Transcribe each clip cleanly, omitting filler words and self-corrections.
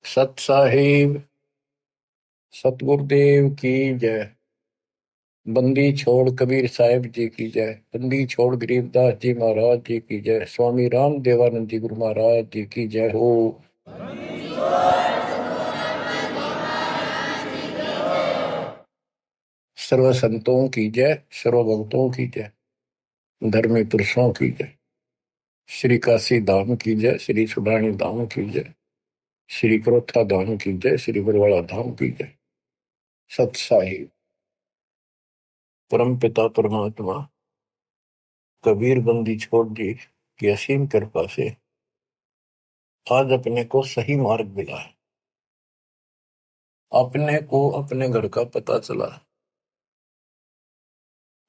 सत साहिब सतगुरुदेव की जय। बंदी छोड़ कबीर साहिब जी की जय। बंदी छोड़ गरीबदास जी महाराज जी की जय। स्वामी राम देवानंद जी गुरु महाराज जी की जय हो। सर्व संतों की जय, सर्व भक्तों की जय, धर्मी पुरुषों की जय। श्री काशी धाम की जय, श्री सुडानी धाम की जय, श्री क्रोथा धाम की जय, श्री बरवाड़ा धाम की जय। सत साहिब परम पिता परमात्मा कबीर बंदी छोड़ जी की असीम कृपा से आज अपने को सही मार्ग मिला है। अपने को अपने घर का पता चला,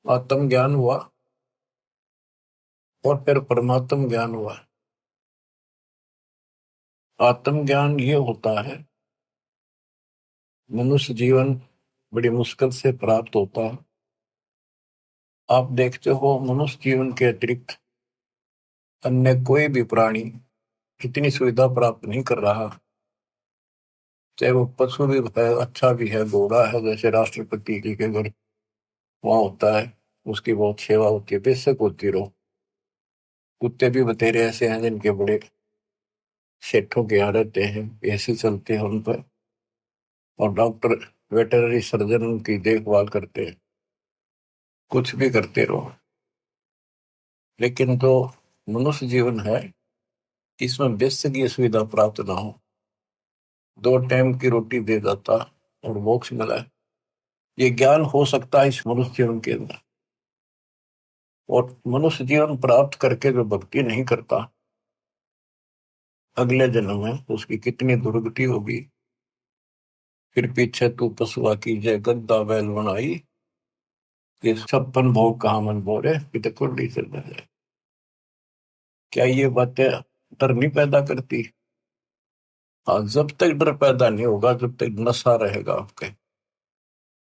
आत्म ज्ञान हुआ और फिर परमात्म ज्ञान हुआ। आत्म ज्ञान ये होता है, मनुष्य जीवन बड़ी मुश्किल से प्राप्त होता है। आप देखते हो मनुष्य जीवन के अतिरिक्त अन्य कोई भी प्राणी इतनी सुविधा प्राप्त नहीं कर रहा। चाहे वो पशु भी है, अच्छा भी है, घोड़ा है, जैसे राष्ट्रपति जी के घर वहां होता है, उसकी बहुत सेवा होती है, बेशक होती रहो। कुत्ते भी बतेरे ऐसे हैं जिनके बड़े सेठों के यहाँ रहते हैं, ऐसे चलते हैं उन पर, और डॉक्टर वेटरनरी सर्जन उनकी देखभाल करते हैं। कुछ भी करते रहो, लेकिन जो मनुष्य जीवन है इसमें बेशक ये सुविधा प्राप्त ना हो, 2 टाइम की रोटी दे देता और मोक्ष मिला है, ये ज्ञान हो सकता है इस मनुष्य जीवन के अंदर। और मनुष्य जीवन प्राप्त करके जो भक्ति नहीं करता, अगले जन्म में उसकी कितनी दुर्गति होगी। फिर पीछे तू पशुआ की जय गद्दा बैल बनाई, ये 56 भोग कहा मन बोरे पिता कुंडली चल जाए। क्या ये बातें डर नहीं पैदा करती? हाँ, जब तक डर पैदा नहीं होगा, जब तक नशा रहेगा आपके।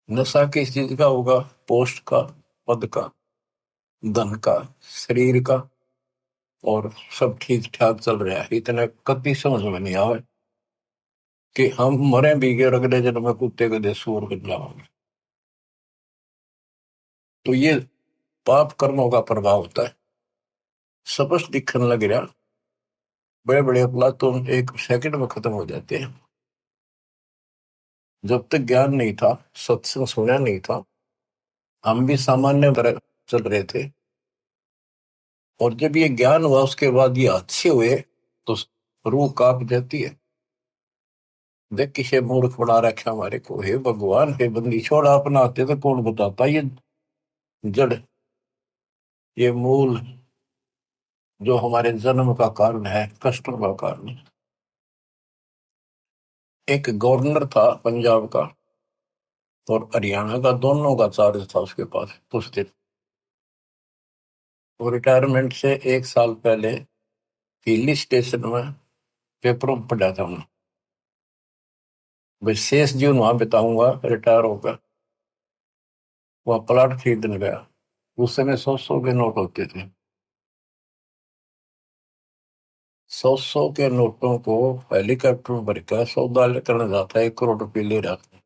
नशा किस चीज का होगा? पोस्ट का, पद का, धन का, शरीर का, और सब ठीक ठाक चल रहा है, इतने कति समझ में नहीं आवे कि हम मरे भी गए और अगले जन्म में कुत्ते के सूअर बन जाओगे। तो ये पाप कर्मों का प्रभाव होता है, स्पष्ट दिखने लग रहा। बड़े बड़े अपराध तो 1 सेकंड में खत्म हो जाते हैं। जब तक ज्ञान नहीं था, सत्संग सुना नहीं था, हम भी सामान्य तरह चल रहे थे, और जब ये ज्ञान हुआ उसके बाद ये अच्छे हुए तो रूह कांप जाती है। देख किसे मूर्ख बना रखा हमारे को, हे भगवान, हे बंदी छोड़, अपना आते तो कौन बताता। ये जड़, ये मूल जो हमारे जन्म का कारण है, कष्टों का कारण है। एक गवर्नर था पंजाब का और हरियाणा का, दोनों का चार्ज था उसके पास उस दिन। वो रिटायरमेंट से 1 साल पहले हिली स्टेशन में पेपरों में पढ़ा था उन्होंने, भाई शेष जीवन वहां बिताऊंगा रिटायर होकर। वह प्लाट खरीदने गया। उस समय 100-100 के नोट होते थे। 100-100 के नोटों को हेलीकॉप्टर में भरकर सौदा करने जाता है, 1 करोड़ रुपये ले रहा था।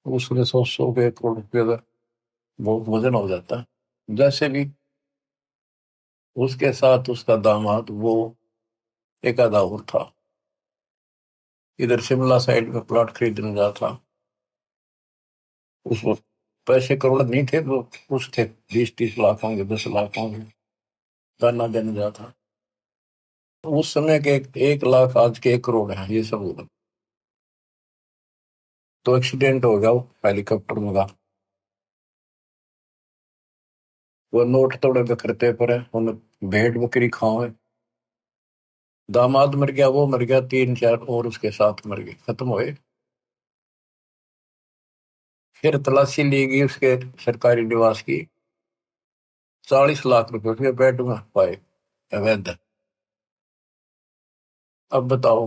उसमें 100-100 के 1 करोड़ रुपये का बहुत वजन हो जाता है। जैसे भी उसके साथ उसका दामाद, वो एक आधा और था, इधर शिमला साइड में प्लॉट खरीदने जाता। उस वक्त पैसे करोड़ नहीं थे तो कुछ थे, 20-30 लाख होंगे, 10 लाख होंगे, दाना देने जाता। उस समय के 1 लाख आज के 1 करोड़ है, ये सब होगा। तो एक्सीडेंट हो गया हेलीकॉप्टर में का। वो नोट तोड़े बिखरते पड़े, उन्हें भेड़ बकरी खाओ। दामाद मर गया, वो मर गया, 3-4 और उसके साथ मर गए, खत्म हुए। फिर तलाशी ली गई उसके सरकारी निवास की, 40 लाख रुपए उसके पेट में पाए अवैध। अब बताओ,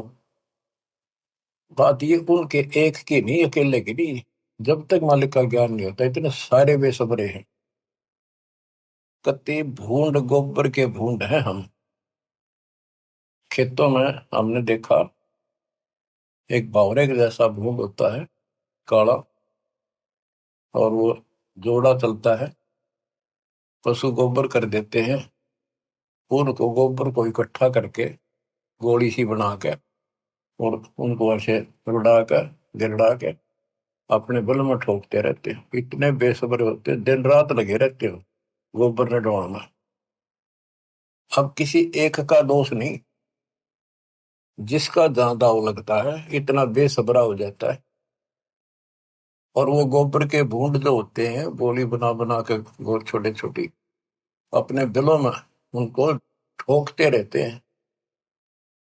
बात ये उनके एक की नहीं, अकेले की नहीं। जब तक मालिक का ज्ञान नहीं होता, इतने सारे बेसबरे हैं। कति भूंड, गोबर के भूंड हैं हम। खेतों में हमने देखा एक बावरे के जैसा भूंड होता है, काला, और वो जोड़ा चलता है। पशु गोबर कर देते हैं, उनको गोबर को इकट्ठा करके गोली सी बना के और उनको ऐसे रुड़ा कर गिरड़ा के अपने बल में ठोकते रहते हैं। इतने बेसब्र होते हैं, दिन रात लगे रहते हो गोबर ने ढोना। अब किसी एक का दोष नहीं, जिसका जहां दाव लगता है इतना बेसब्रा हो जाता है। और वो गोबर के बूंद जो होते हैं, गोली बना बना के गोल छोटे छोटी अपने बिलों में उनको ठोकते रहते हैं।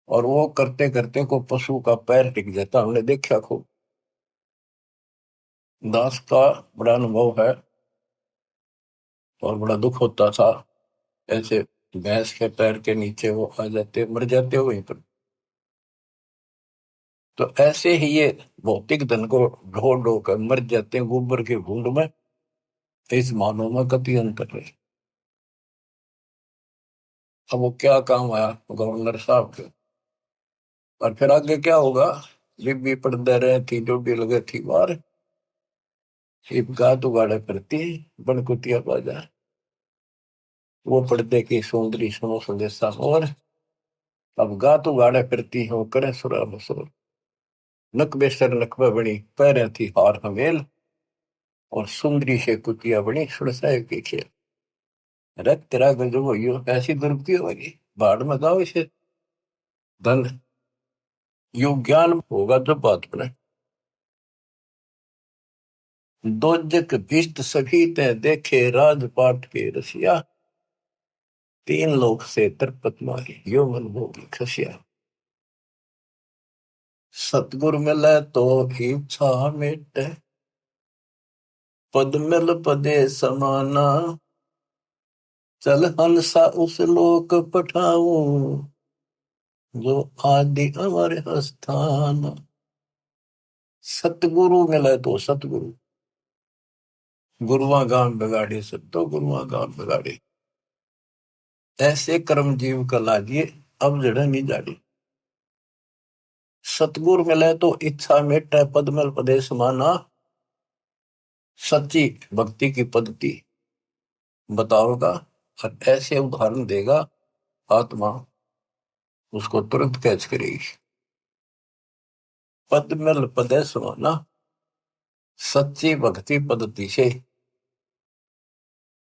और वो करते करते को पशु का पैर टिक जाता, हमने देखा खूब। दास का बड़ा अनुभव है और बड़ा दुख होता था। ऐसे भैंस के पैर के नीचे वो आ जाते, मर जाते हो वहीं पर। तो ऐसे ही ये भौतिक धन को ढो ढो कर मर जाते हैं गोबर के भूंड में। इस मानव में कति अंतर है। अब वो क्या काम आया गवर्नर साहब के, और फिर आगे क्या होगा। बीबी पड़दे रहे थी, डोडी लगे थी बार, सिर्फ गात उगाड़े करती बनकुतिया बाजा। वो पर्दे की सुंदरी सुनो संदेशा और अब गात उगाड़े फिरती हो करे सुरा मसुर। नक बेसर नकबा बनी पैरे थी हार हमेल, और सुंदरी से कुतिया बनी सुरसाए के खेल। अरे तेरा गजब हो ऐसी दुर्गति होगी, बाढ़ में जाओ इसे धन। यो ज्ञान होगा जब बात बने। दोजक भिष्ट सभी ते देखे राजपाट के रसिया, तीन लोक से तरपत मारी यो मन भोगी खसिया। सतगुर मिले तो इच्छा मिटे, पद मिल पदे समाना। चल हंसा उस लोक पठाऊं, जो आदि अमर स्थान। सतगुरु मिले तो सतगुरु, गुरुआ गाम बिगाड़े सब तो गुरुआ गाम बिगाड़े। ऐसे कर्म जीव का लागिए, अब जड़ नहीं जाड़ी। सतगुर मिले तो इच्छा मिटे, पद मिल पदे समाना। सच्ची भक्ति की पद्धति बताओगा और ऐसे उदाहरण देगा, आत्मा उसको तुरंत कैच करेगी। पद मिल पदे समाना, सच्ची भक्ति पद्धति से,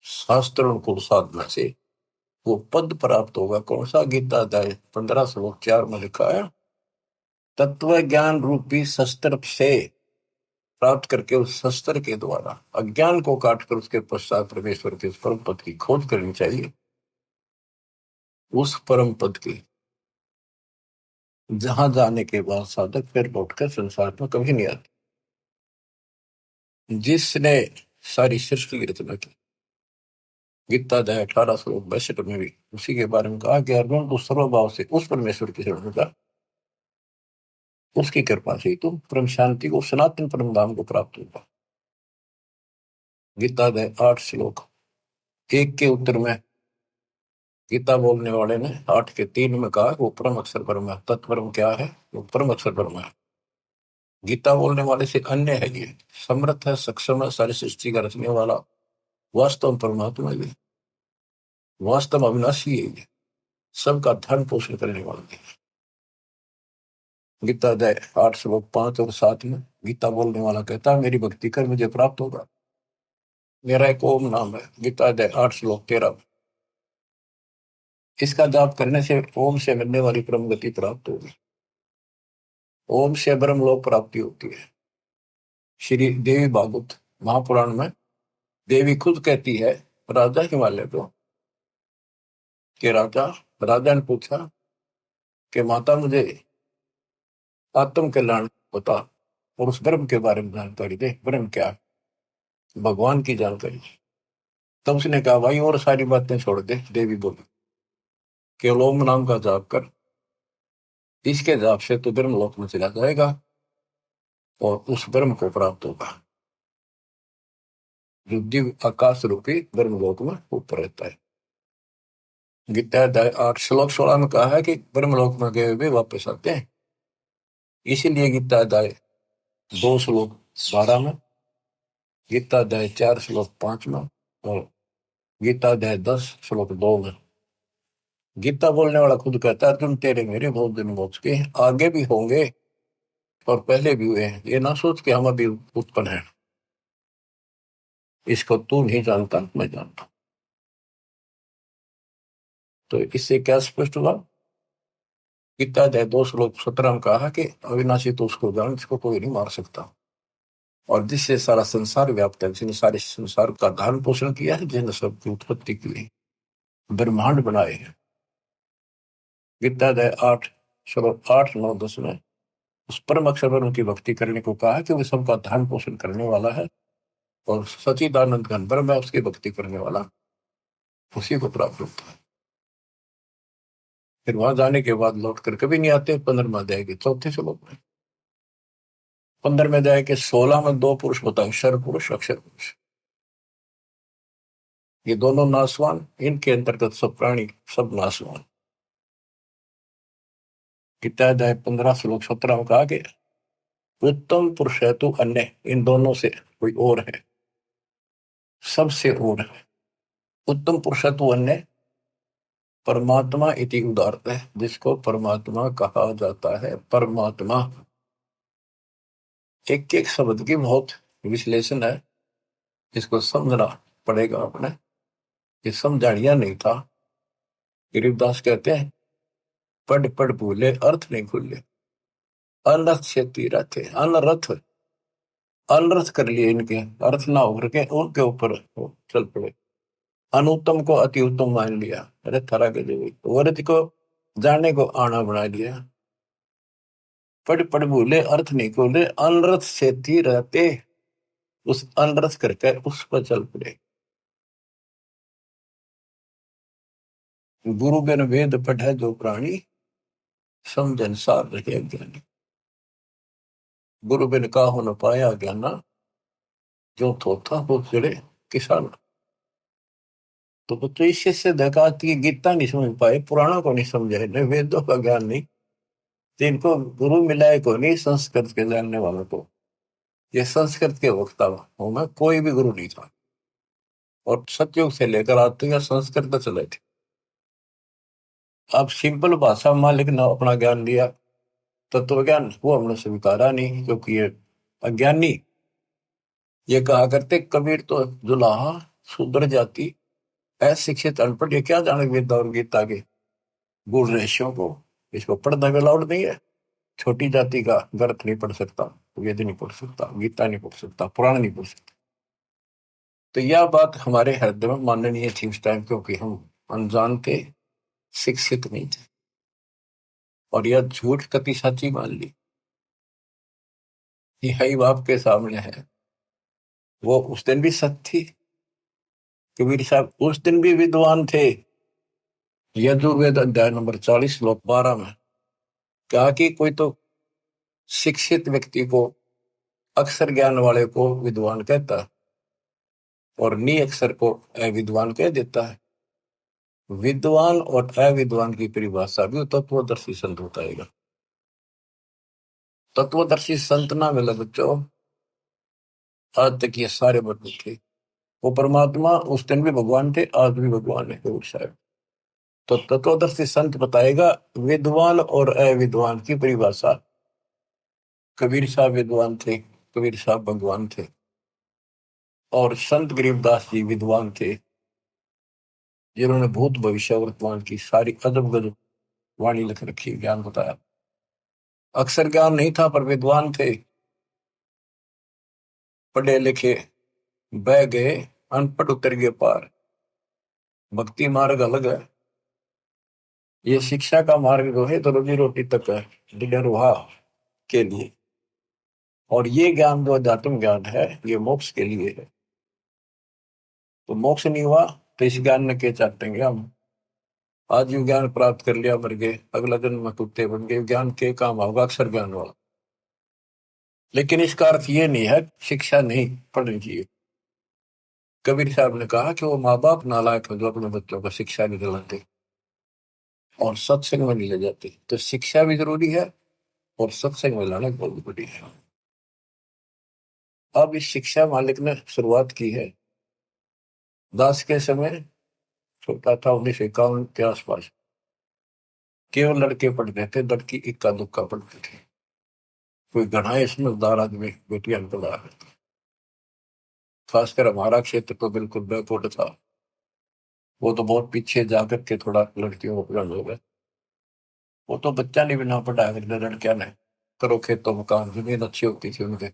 शास्त्रों को साधना से वो पद प्राप्त होगा। कौन सा? गीता अध्याय 15 श्लोक 4 में लिखा है, तत्व ज्ञान रूपी शस्त्र से प्राप्त करके उस शस्त्र के द्वारा अज्ञान को काटकर उसके पश्चात परमेश्वर के परम पद की खोज करनी चाहिए। उस परम पद की जहां जाने के बाद साधक फिर लौटकर संसार में कभी नहीं आते। जिसने सारी सृष्टि की रचना की, गीता अध्याय 18 श्लोक 62 में भी उसी के बारे में कहा कि अर्जुन तू सर्वभाव से उस परमेश्वर की शरण जा, उसकी कृपा से तुम परम शांति को, सनातन परम धाम को प्राप्त होगा। गीता अध्याय 8 श्लोक 1 के उत्तर में गीता बोलने वाले ने 8 के 3 में कहा वो परम अक्षर ब्रह्म है। तत्परम क्या है? वो परम अक्षर ब्रह्म है। गीता बोलने वाले से अन्य है, ये समर्थ है, सक्षम है, सारी सृष्टि का रचने वाला वास्तव परमात्मा है, वास्तव अविनाशी है, ये सबका धर्म पोषण करने वाला है। गीता अध्याय 8 श्लोक 5 और 7 में गीता बोलने वाला कहता है मेरी भक्ति कर मुझे प्राप्त होगा। मेरा एक ओम नाम है। गीता अध्याय 8 श्लोक 13, इसका जाप करने से ओम से मिलने वाली परम गति प्राप्त होगी। ओम से ब्रह्म लोक प्राप्ति होती है। श्री देवी भागवत महापुराण में देवी खुद कहती है राजा हिमालय को कि राजा ने पूछा कि माता मुझे आत्म कल्याण बता और उस ब्रह्म के बारे में जानकारी दे। ब्रह्म क्या है? भगवान की जानकारी। तब उसने कहा भाई और सारी बातें छोड़ दे। देवी बोली केवल ओम नाम का जाप कर, इसके जाप से तो ब्रह्म लोक में चला जाएगा और उस ब्रह्म को प्राप्त होगा जो दिव्य आकाश रूपी ब्रह्म लोक में ऊपर रहता है। गीता अध्याय 8 श्लोक 16 में कहा है कि ब्रह्म लोक में गए हुए वापस आते हैं। इसीलिए गीता अध्याय 2 श्लोक 12 में, गीता अध्याय 4 श्लोक 5 में और गीता अध्याय 10 श्लोक 2 में गीता बोलने वाला खुद कहता है, तुम तेरे मेरे बहुत दिन हो चुके, आगे भी होंगे और पहले भी हुए हैं। ये ना सोच के हम अभी उत्पन्न हैं, इसको तू नहीं जानता, मैं जानता। तो इससे क्या स्पष्ट हुआ? गीता अध्याय 2 श्लोक 17 में कहा कि अविनाशी तो उसको जान जिसको कोई नहीं मार सकता, और जिससे सारा संसार व्याप्त है, जिसने सारे संसार का धारण पोषण किया है, जिसने सबकी उत्पत्ति की है, ब्रह्मांड बनाए हैं। गीता अध्याय 8 श्लोक 8, 9, 10 में उस परम अक्षर पर उनकी भक्ति करने को कहा कि वो सबका धारण पोषण करने वाला है और सचिदानंद घन ब्रह्म है, उसकी भक्ति करने वाला उसी को प्राप्त होता है। फिर वहां जाने के बाद लौट कर कभी नहीं आते। 15वें अध्याय के 4 श्लोक में, 15वें अध्याय के 16 में 2 पुरुष बताए, शर पुरुष, अक्षर पुरुष। ये दोनों नासवान, इनके अंतर्गत सब प्राणी, सब नासवान। गीता अध्याय 15 श्लोक 17 में कहा कि उत्तम पुरुष है तो अन्य, इन दोनों से कोई और है, सबसे और है। उत्तम पुरुष है तो अन्य परमात्मा इति उदारत है, जिसको परमात्मा कहा जाता है। परमात्मा एक एक शब्द की बहुत विश्लेषण है, इसको समझना पड़ेगा अपने, ये समझानिया नहीं था। गरीबदास कहते हैं, पढ़ पढ़ भूले अर्थ नहीं खुले, अनर्थ से तीरथ है, अनर्थ अनर्थ कर लिए, इनके अर्थ ना होकर के उनके ऊपर चल पड़े। अनुत्तम को अति उत्तम मान लिया, अरे थरा के देवी वर्थ को जाने को आना बना लिया। पढ़ पढ़ भूले अर्थ नहीं खोले, अनर्थ से रहते, उस अनर्थ करके उस पर चल पड़े। गुरु बिन वेद पढ़े जो प्राणी, समझन सार रहे ज्ञानी। गुरु बिन काहू न पाया ज्ञाना, जो थोथा हो चिड़े किसान। तो बच्चों इससे से देखा कि गीता नहीं समझ पाए, पुराणों को नहीं समझे, न वेदों का ज्ञान नहीं, तो इनको गुरु मिला है को नहीं, संस्कृत के जानने वालों को। ये संस्कृत के वक्ता हूं मैं, कोई भी गुरु नहीं था, और सतयुग से लेकर आज तक संस्कृत चले थे। अब सिंपल भाषा में मालिक ने अपना ज्ञान दिया, तत्व ज्ञान, वो हमने स्वीकारा नहीं, क्योंकि ये अज्ञानी। ये कहा करते कबीर तो जुलाहा शूद्र जाति, अशिक्षित अनपढ़, ये क्या जाने वेद और गीता के गुण रहस्यों को, इसको पढ़ना भी अलाउड नहीं है। छोटी जाति का ग्रंथ नहीं पढ़ सकता, वेद नहीं पढ़ सकता, गीता नहीं पढ़ सकता, पुराण नहीं पढ़ सकता। तो यह बात हमारे हृदय में माननीय थी उस टाइम, क्योंकि हम अनजान थे, शिक्षित नहीं थे, और यह झूठ कति सच्ची मान ली। यही बाप के सामने है, वो उस दिन भी सत्य थी। कबीर साहब उस दिन भी विद्वान थे। यजुर्वेद अध्याय नंबर 40 श्लोक 12 में कहा कि कोई तो शिक्षित व्यक्ति को, अक्षर ज्ञान वाले को विद्वान कहता है, और निअक्षर को अविद्वान कह देता है। विद्वान और अविद्वान की परिभाषा भी तत्वदर्शी संत बताएगा। तत्वदर्शी संत ना मिले बच्चों, आज तक ये सारे बदल थे। वो परमात्मा उस दिन भी भगवान थे, आज भी भगवान है कबीर साहब। तो तत्वदर्शी संत बताएगा विद्वान और अविद्वान की परिभाषा। कबीर साहब विद्वान थे, कबीर साहब भगवान थे, और संत गरीबदास जी विद्वान थे, जिन्होंने भूत भविष्य वर्तमान की सारी अजब गजब वाणी लिख रखी, ज्ञान बताया। अक्षर ज्ञान नहीं था पर विद्वान थे, पढ़े लिखे बह गए, अनपढ़ उतर गए पार। भक्ति मार्ग अलग है, ये शिक्षा का मार्ग जो है तो रोजी रोटी तक है, निर्वाह के लिए। और ये ज्ञान जो अध्यात्म ज्ञान है, ये मोक्ष के लिए है। तो मोक्ष नहीं हुआ तो इस ज्ञान में क्या चाहते हम? आज ये ज्ञान प्राप्त कर लिया, मर गए, अगला जन्म में कुत्ते बन गए, ज्ञान के काम होगा अक्षर ज्ञान वाला। लेकिन इसका अर्थ ये नहीं है शिक्षा नहीं पढ़नी चाहिए। कबीर साहब ने कहा कि वो माँ बाप नालायक है जो अपने बच्चों को शिक्षा नहीं दिलाते और सत्संग में नहीं ले जाते। तो शिक्षा भी जरूरी है, और सत्संग में लाना बहुत बड़ी है। अब इस शिक्षा मालिक ने शुरुआत की है दास के समय, छोटा था 1951 के आसपास, केवल लड़के पढ़ते थे, लड़की इक्का दुक्का पढ़ते थे। कोई घना ही समझदार आदमी बेटियां पढ़ा है। खासकर हमारा क्षेत्र तो बिल्कुल बैकवर्ड था। वो तो बहुत पीछे जाकर के थोड़ा लड़कियों को पढ़ाने हो गए। वो तो बच्चा नहीं बिना पढ़ाया करते लड़कियां ने। करो खेतों में काम, जमीन अच्छी होती थी उनके।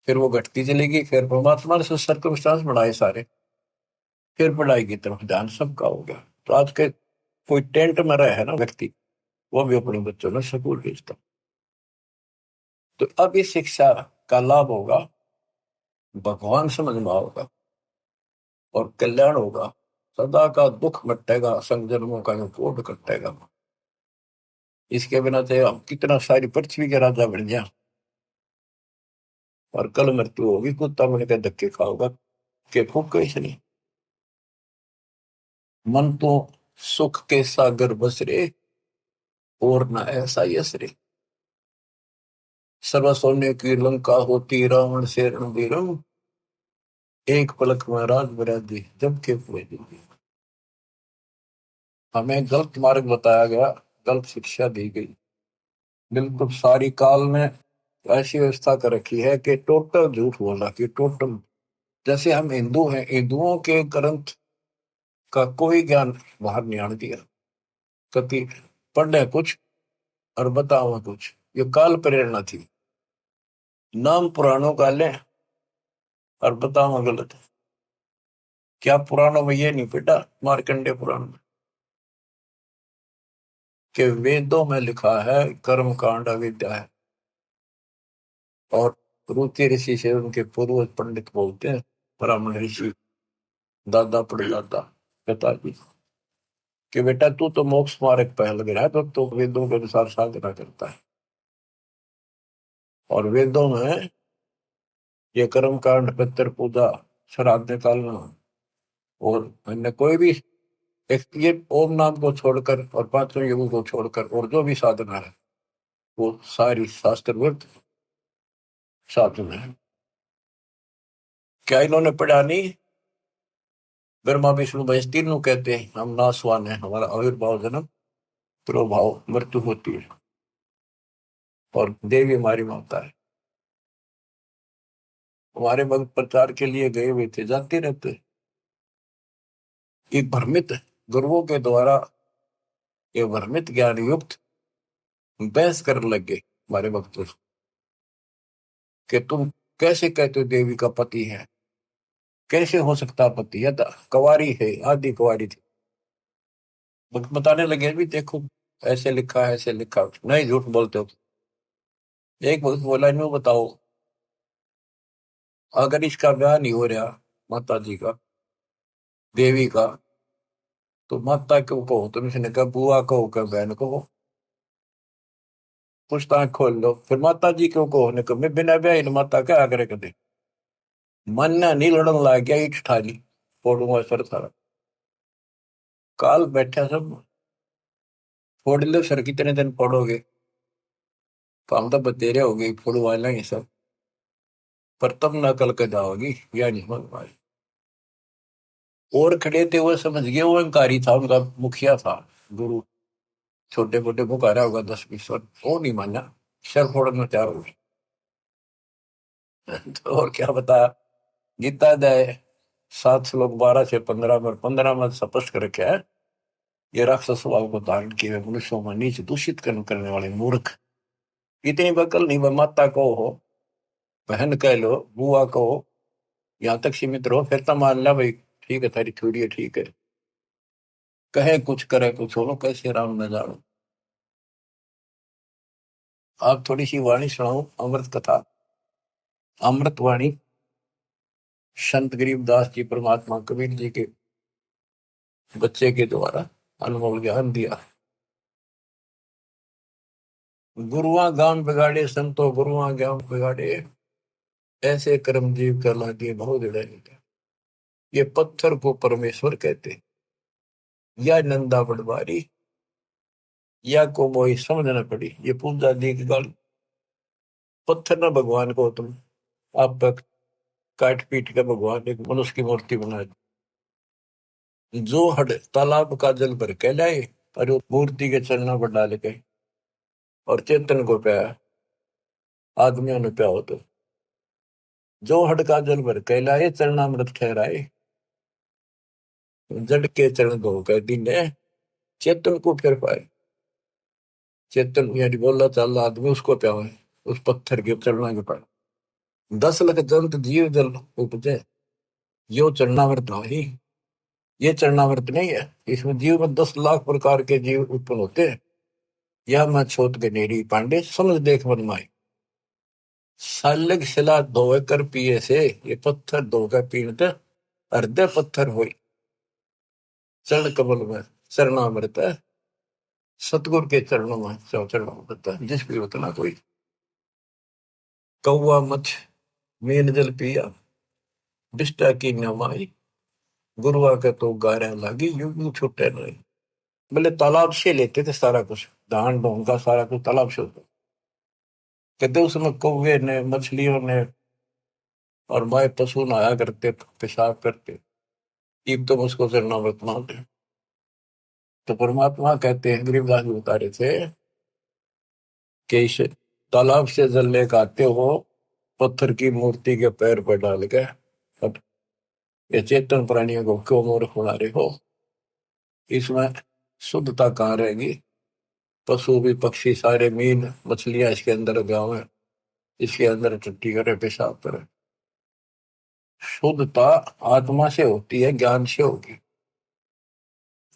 फिर वो घटती चली गई, फिर परमात्मा ने सर्कमस्टांस बढ़ाए सारे, फिर पढ़ाई की तरफ ध्यान सबका हो गया। तो आज के कोई टेंट में रहे है ना व्यक्ति, वो भी अपने बच्चों में स्कूल भेजता। तो अब इस शिक्षा का लाभ होगा, भगवान समझ में होगा और कल्याण होगा। सदा का दुख मिटेगा, संजन्मों का जो कोट कटेगा। इसके बिना तो हम कितना सारी पृथ्वी के राजा बन गया, और कल मृत्यु होगी, कुत्ता बन के धक्के खाओगा के फूक कैसे नहीं। मन तो सुख के सागर बसरे, और न ऐसा यसरे। सर्व सोने की लंका होती, रावण से रणबीरम। एक पलक में राज बरादी, जब के पूरे दिन। हमें गलत मार्ग बताया गया, गलत शिक्षा दी गई। बिल्कुल सारी काल में ऐसी व्यवस्था कर रखी है कि टोटल झूठ बोला कि टोटल। जैसे हम हिंदू हैं, हिंदुओं के ग्रंथ का कोई ज्ञान बाहर नहीं आने दिया। कति पढ़े कुछ और बताओ कुछ, ये काल प्रेरणा थी। नाम पुराणों का लें और बताओ गलत। क्या पुराणों में ये नहीं बेटा, मार्कंडे पुराण में, कि वेदों में लिखा है कर्म कांड अविद्या है। और रुचि ऋषि से उनके पूर्वज पंडित बोलते हैं, ब्राह्मण ऋषि, दादा परदादा पिताजी, कि बेटा तू तो मोक्ष मार्ग पे लग रहा है, तो वेदों के अनुसार साधना करता है। और वेदों में ये कर्म कांड, पितृ पूजा, श्राद्ध कालना, और अन्य कोई भी एक ये ओम नाम को छोड़कर और पांचों युगों को छोड़कर और जो भी साधना है, वो सारी शास्त्रवृत साधना है। क्या इन्होंने पढ़ा नहीं? ब्रह्मा विष्णु महेश तीनों कहते हैं हम नासवान है, हमारा आविर्भाव जन्म प्रभाव मृत्यु होती है, और देवी हमारी माता है। हमारे भक्त प्रचार के लिए गए हुए थे, जाते रहते। एक भ्रमित गुरुओं के द्वारा ये भ्रमित ज्ञान युक्त बहस कर लगे हमारे भक्तों से, कि तुम कैसे कहते हो देवी का पति है, कैसे हो सकता पति, या तो कुंवारी है, आदि कुंवारी थी। भक्त बताने लगे भी देखो ऐसे लिखा है, ऐसे लिखा, नहीं झूठ बोलते हो। एक भक्त बोला इन्हों बताओ, अगर इसका ब्याह नहीं हो रहा माता जी का, देवी का, तो माता क्यों कहो तुम? इसने कहा बुआ कहो, क्या बहन कहो, पूछताछ खोल लो। फिर माता जी क्यों कहो ने कहा मैं बिना ब्याह इन माता क्या आग्रह कर दे। मन ना नहीं लड़न लग गया, ईट ठाली फोड़ूंगा सर सारा। काल बैठा सब, फोड़ लो सर, कितने दिन फोड़ोगे? तो हम तो बतेरे हो गई फोड़वा लेंगे सब, पर तब ना कल के जाओगी, या नहीं समझ पाए। और खड़े थे वो समझ गए, वो अहंकारी था, उनका मुखिया था गुरु। छोटे मोटे पुकारा होगा 10-20 वर्ष, वो नहीं माना, सर फोड़ने में तैयार हो गए। तो और क्या बताया, गीता अध्याय 7 श्लोक 12 से 15 में, 15 में स्पष्ट कर रखा है, ये राक्षस स्वभाव को धारण किए मनुष्यों में नीच दूषित कर्म करने वाले मूर्ख, इतनी बकल नहीं, वह माता को हो, बहन कह लो, बुआ कहो, यहाँ तक सीमित रहो, फिर तो मान ला भाई ठीक है, तेरी थोड़ी है ठीक है। कहे कुछ करे कुछ, हो कैसे राम न जानो। आप थोड़ी सी वाणी सुनाओ, अमृत कथा, अमृत वाणी, संत गरीबदास जी परमात्मा कबीर जी के बच्चे के द्वारा अनमोल ज्ञान दिया। गुरुआ गांव बिगाड़े संतो, गुरुआ ज्ञान बिगाड़े, ऐसे कर्म जीव कर लागे बहुत जड़े। ये पत्थर को परमेश्वर कहते, या नंदा पटवारी, या को मोही समझना पड़ी। ये पूजा दी की गल पत्थर ना भगवान को तुम आप तक काट पीट के भगवान एक मनुष्य की मूर्ति बना दी। जो हड तालाब का जल भर के लाए और वो मूर्ति के चरणों पर डाल के और चेतन को प्याया आदमियों ने प्या हो तो जो हड का जल भर के लाए चरणामृत ठहराए जड़ के चरण धो कर दीने चेतन को फिर पाए। चेतन यानी बोला चाल आदमी उसको प्यावे उस पत्थर के चरणों के पाए 10 लाख जंत जीव जल उपजे यो चरणामृत नहीं। ये चरणामृत नहीं है। इसमें जीव में 10 लाख प्रकार के जीव उत्पन्न होते हैं। यह मैं छोट गनेरी पांडे समझ देख मन माई सालग शिला धोए कर पिए से ये पत्थर धोकर पीने हृदय पत्थर हुई चरण कमल में चरणामृत है। सतगुरु के चरणों में चरणामृत है जिस भी उतना कोई कौआ मछ मीन जल पिया बिष्टा की नमाई गुरुआ के तो गारा लागी यूं छुट्टे नहीं। बोले तालाब से लेते थे सारा कुछ धान ढोंग का सारा कुछ तालाब से होता। कहते उसमें कौवे ने मछलियों ने और माए पशु नहाया करते पेशाब करते। इब तो उसको चरणामृत मानते। तो परमात्मा कहते हैं गरीबदास जी बता रहे थे कि इस तालाब से जल लेकर आते हो पत्थर की मूर्ति के पैर पर डाल के अब ये चेतन प्राणियों को क्यों मूर्ख बना रहे हो। इसमें शुद्धता कहाँ रहेगी। पशु भी पक्षी सारे मीन मछलियां इसके अंदर गाँव है इसके अंदर टट्टी करे पेशाब करे। शुद्धता आत्मा से होती है ज्ञान से होगी।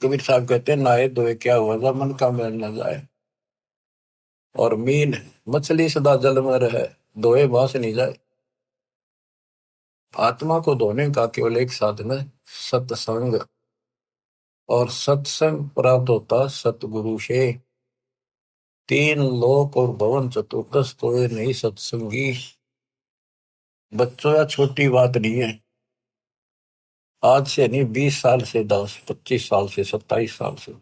कबीर साहब कहते हैं नहाए धोए क्या हुआ था मन का मैल न जाए। और मीन मछली सदा जल में रहे धोए बास नहीं जाए। आत्मा को धोने का केवल एक साधन है सत्संग। और सत्संग प्राप्त होता सतगुरु से। 3 लोक और भवन चतुर्दश तो नहीं सत्संगी। बच्चों या छोटी बात नहीं है। आज से नहीं 20 साल से 10 25 साल से 27 साल से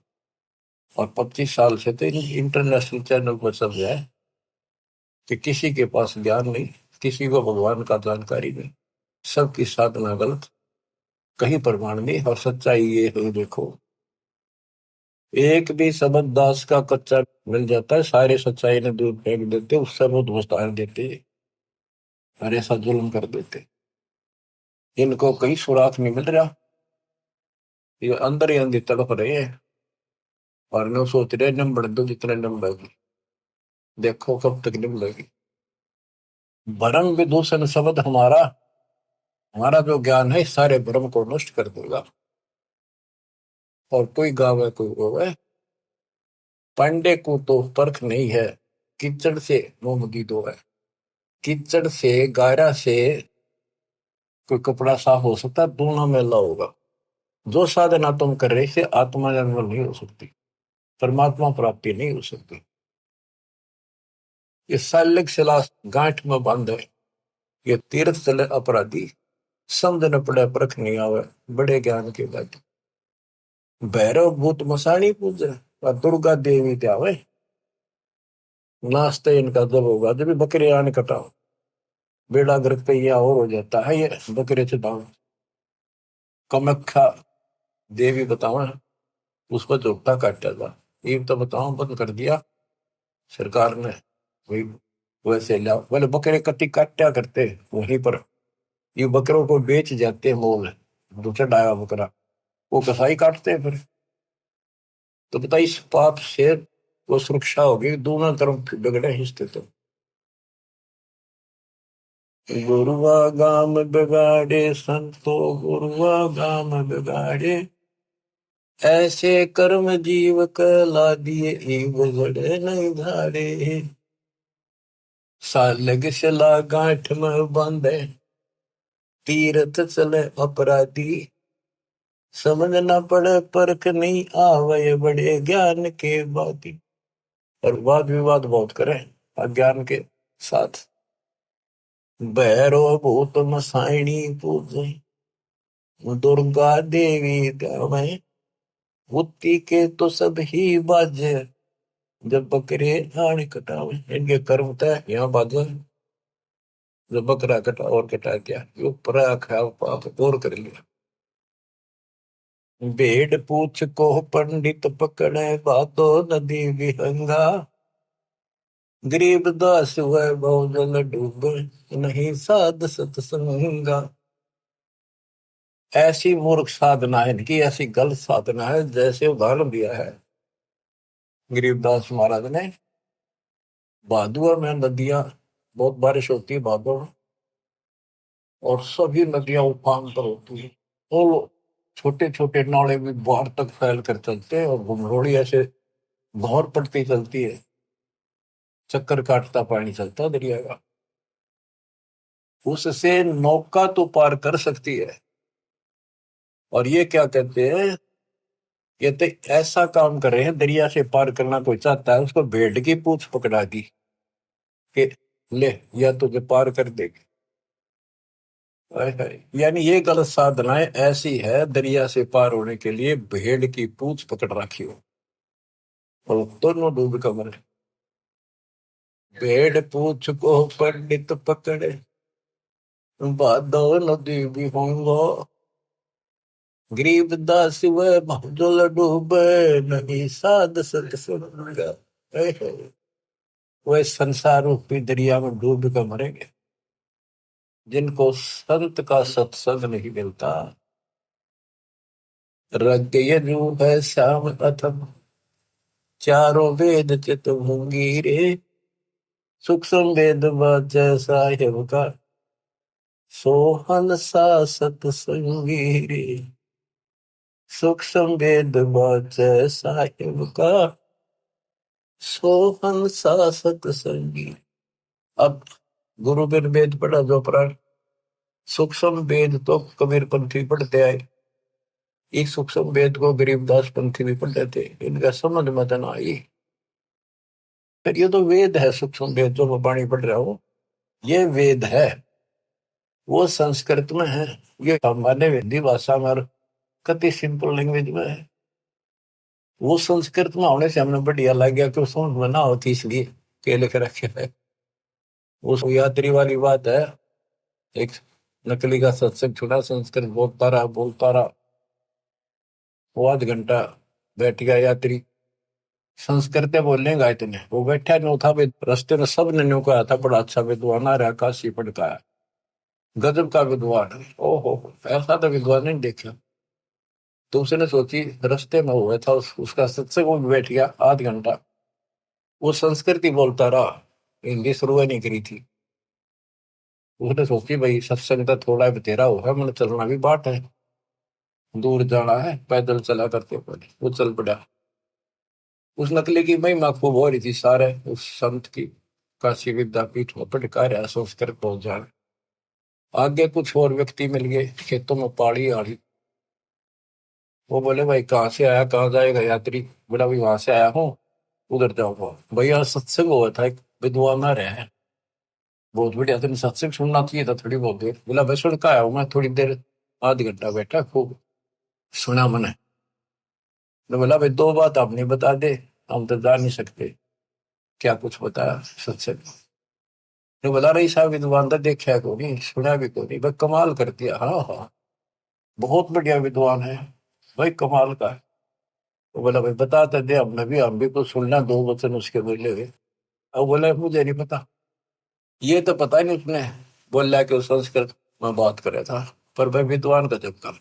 और 25 साल से तो इंटरनेशनल चैनल पर चल रहा है कि किसी के पास ज्ञान नहीं किसी को भगवान का जानकारी नहीं सबकी साधना गलत कहीं प्रमाण नहीं। और सच्चाई ये है देखो एक भी शब्द दास का कच्चा मिल जाता है सारे सच्चाई ने दूर फेंक देते उससे बहुत मुस्तान देते और ऐसा जुल्म कर देते। इनको कहीं सुराग नहीं मिल रहा। ये अंदर ही अंदर तड़प रहे हैं और न सोच रहे नम बढ़ दो जितने नम बढ़ेगी देखो कब तक निम लगी। भरम विदूषण शब्द हमारा जो ज्ञान है सारे भ्रम को नष्ट कर देगा। और कोई गावे कोई होवे पांडे को तो परख नहीं है कीचड़ से मोमगी दो है। कीचड़ से गारा से कोई कपड़ा साफ हो सकता है दोनों मेला होगा। जो साधना तुम कर रहे से आत्मा जन्म नहीं हो सकती परमात्मा प्राप्ति नहीं हो सकती। ये सालिक शिला गांठ में बंद है। ये तीर्थ चले अपराधी समझ न पड़े परख नहीं आवे बड़े ज्ञान के बाद। भैरव भूत मसाणी पूजे और दुर्गा देवी त्यावे नाश्ते इनका जब होगा जब बकरे आने कटाओ बेड़ा गर्क पे यह और हो जाता है। ये बकरे चटाओ कमख्या देवी बताओ उस पर झोटा काटा था ये तो बताओ बंद कर दिया सरकार ने। वही वैसे लाओ बोले बकरे कट्टी काटा करते वहीं पर ये बकरों को बेच जाते मोल दूसरा डाया बकरा वो कसाई काटते हैं फिर। तो बता इस पाप से वो सुरक्षा होगी दोनों तरफ बिगड़े हिस्से तो। गुरुआ गाम बिगाड़े संतो गुरुआ गाम बिगाड़े ऐसे कर्म जीव कला दिए बिगड़े नहीं धारे। सालग सला गांठ में बांधे तीरथ चले अपराधी समझ न पड़े परख नहीं आवे बड़े ज्ञान के बाती। और वाद विवाद बहुत करें अज्ञान के साथ। भैरो भूत मसाइणी पूजे दुर्गा देवी गावे बुद्धि के तो सब ही बाजे जब बकरे आने कटावे, इनके कर्म तय यहाँ बाजा। जब बकरा कटा और कटा गया, यो परा खाया पाप और कर लिया। भेड़ पूछ को पंडित पकड़े, बातो नदी विहंगा। गरीब दास हुए बहुजन डूबे, नहीं साध सत्संगा। ऐसी मूर्ख साधना है इनकी, ऐसी गलत साधना है। जैसे उदाहरण दिया है गरीबदास महाराज ने, भादुआ में नदियां, बहुत बारिश होती है भादुआ में, और सभी नदियां उफान पर होती है। और छोटे छोटे नाले भी बाहर तक फैल कर चलते हैं, और घुमरोड़ी ऐसे भौर पड़ती चलती है, चक्कर काटता पानी चलता है दरिया का। उससे नौका तो पार कर सकती है। और ये क्या कहते हैं, ये तो ऐसा काम कर रहे हैं, दरिया से पार करना कोई चाहता है उसको भेड़ की पूंछ पकड़ा दी कि ले, या तुझे पार कर देगी। हाय हाय। यानी ये गलत साधनाएं ऐसी है, दरिया से पार होने के लिए भेड़ की पूंछ पकड़ रखी हो, और दोनों डूब कर मरे। भेड़ पूंछ को पंडित पकड़े, बादो नदी भी होंगो। गरीब दास वह बहुजल डूबे, नहीं साध सत्संग। वह संसार रूपी दरिया में डूब कर मरेंगे जिनको संत का सत्संग नहीं मिलता। रग यजु है श्याम अथम, चारों वेद चित होंगी रे। सूक्ष्म वेद वाच साहेब का, सोहन सा सत्संगी रे। सूक्ष्म वेद वाच साहेब का, सोहन सा सत्संगी। अब गुरु बिन वेद पढ़ा जो प्राण, सूक्ष्म वेद तो कबीर पंथी पढ़ते आए, एक सूक्ष्म वेद को गरीबदास पंथी भी पढ़ते थे, इनका समझ मत ना आई। फिर ये तो वेद है, सूक्ष्म वेद जो मैं वाणी पढ़ रहा हूं, ये वेद है, वो संस्कृत में है। ये हमारे हिंदी भाषा में और कति सिंपल लैंग्वेज में है। वो संस्कृत में होने से हमने बढ़िया लग गया कि समझ में ना होती, इसलिए के लिख रखे है। उस यात्री वाली बात है, एक नकली का सत्संग छुड़ा, संस्कृत बोलता रहा, वो आध घंटा बैठ गया यात्री, संस्कृत बोलेगा इतने, वो बैठा न्यू था भाई, रस्ते में सब ने न्यू कहा था बड़ा अच्छा विद्वान आ रहा, काशी पढ़, गजब का विद्वान। ओहो, ऐसा तो विद्वान नहीं देखा। तो उसने सोची, रास्ते में हुआ था उसका सत्संग, वो भी बैठ गया आध घंटा, वो संस्कृति बोलता रहा, हिंदी शुरू नहीं करी थी। उसने सोची भाई सत्संग तो थोड़ा बतेरा होगा, मैंने चलना भी बाट है, दूर जाना है, पैदल चला करते पहले वो चल पड़ा। उस नकली की महिमा खूब हो रही थी सारे उस संत की, काशी विद्यापीठ में पढ़ रहा संस्कृत पहुंच जाए। आगे कुछ और व्यक्ति मिल गए, खेतों में पाड़ी आड़ी। वो बोले भाई कहाँ से आया, कहाँ जाएगा यात्री। बोला भाई वहां से आया हूँ, उधर जाऊंगा। भैया सत्संग हुआ था, एक विद्वान आ रहे हैं, बहुत बढ़िया, तुम सत्संग सुनना चाहिए था थोड़ी बहुत देर। बोला भाई सुन का आया हूँ मैं, थोड़ी देर, आध घंटा बैठा, खूब सुना मैंने। तो बोला भाई दो बात आप नहीं बता दे, हम तो जा नहीं सकते। क्या कुछ बताया सत्संग। तो बोला रही साहब विद्वान तो देखा को नहीं, सुना भी को नहीं, भाई कमाल कर दिया। हाँ हाँ, बहुत बढ़िया विद्वान है भाई, कमाल का है। तो बोला भाई बताते दे, हम भी कुछ सुनना, दो वचन उसके बोले हुए। अब बोला मुझे नहीं पता। ये तो पता नहीं उसने बोला कि वो संस्कृत में बात करे था, पर भाई विद्वान का जब कर।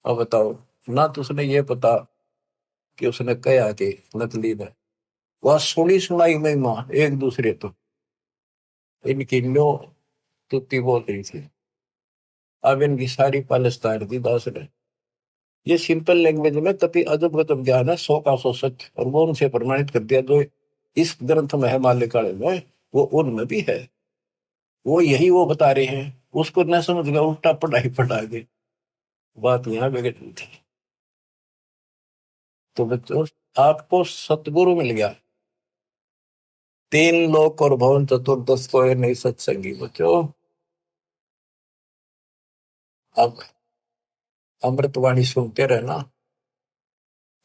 अब बताओ, ना तो उसने ये पता कि उसने कहा कि नकली ने, वह सुनी सुनाई महिमा एक दूसरे तो इनकी लो तुत्ती बोल रही थी। अब इनकी सारी पालिस्तान दी दास ने। ये सिंपल लैंग्वेज में कति अजब गजब ज्ञान है, सौ का सौ सच, और वो उनसे प्रमाणित कर दिया जो इस ग्रंथ में है माल्यकाल में, वो उनमें भी है। वो यही वो बता रहे हैं, उसको न समझ गया, उल्टा पढ़ाई पढ़ा गए, बात यहाँ बिगड़ रही थी। तो बच्चों, आपको सतगुरु मिल गया, तीन लोक और भवन चतुर्दश को नहीं सत्संगी बच्चों। अब अमृतवाणी सुनते रहना,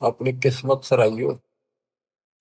अपनी किस्मत सराइयो।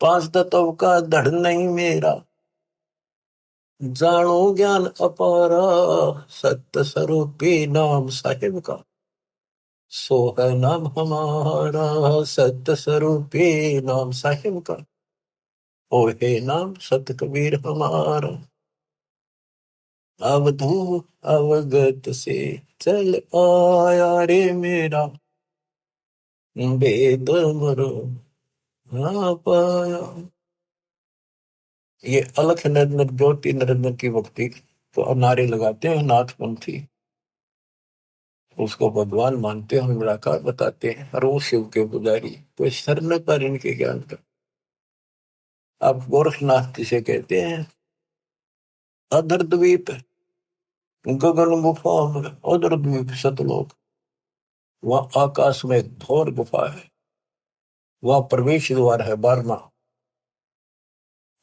पांच तत्व का धड़ नहीं मेरा, जानो ज्ञान अपारा, सत्य स्वरूपी नाम साहिब का, सो है नाम हमारा, सत्य स्वरूपी नाम साहिब का, ओ हे नाम सत कबीर हमारा। अवधू अवगत से चल आया रे मेरा, वेद मरो ना पाया। ये अलख निरंजन ज्योति निरंजन की भक्ति तो नारे लगाते हैं नाथपंथी, उसको भगवान मानते हैं, निराकार बताते हैं, और वो शिव के पुजारी, कोई सर न पर इनके ज्ञान का। आप गोरखनाथ जिसे कहते हैं, अधर द्वीप गगन गुफा में, अधर द्वीप सतलोक, वह आकाश में एक घोर गुफा है, वह प्रवेश द्वार है 12वां,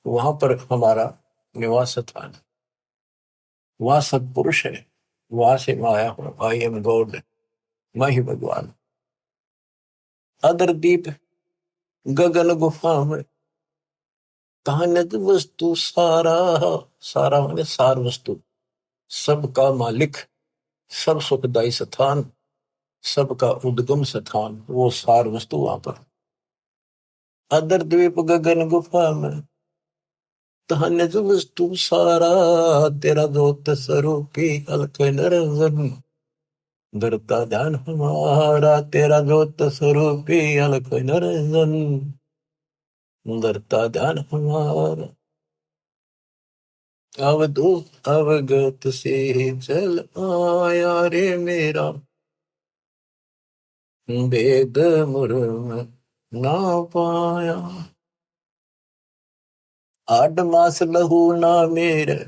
वहां पर हमारा निवास स्थान, वहां सत्पुरुष है, वहां से मैं आया हूं, आई एम गॉड, मैं ही भगवान। अदर दीप गगन गुफा में, कहानत वस्तु सारा, सारा माने सार वस्तु, सबका मालिक, सब सुखदायी स्थान, सबका उद्गम स्थान, वो सार वस्तु वहां पर। अदर द्वीप गगन गुफा में, कहानत वस्तु सारा, तेरा दोत स्वरूपी अलख निरंजन, धरता ध्यान हमारा, तेरा जोत स्वरूपी अलख निरंजन, धरता ध्यान हमारा। अवधूत अवगत से चल आया रे मेरा, वेद मुर्म ना पाया। 8 मास लहू ना मेरे,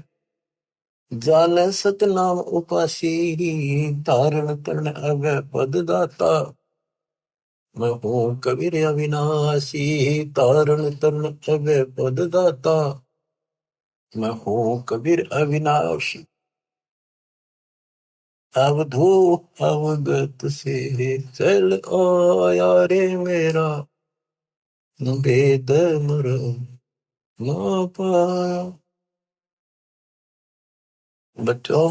जान सतनाम उपासी, धारण करण अव पद दाता, मैं हूँ कबीर अविनाशी, तारण तरण अव पद दाता, मैं हूँ कबीर अविनाशी। अवधू अवगत से चल आया रे मेरा, वेद मरम ना पाया। बच्चों,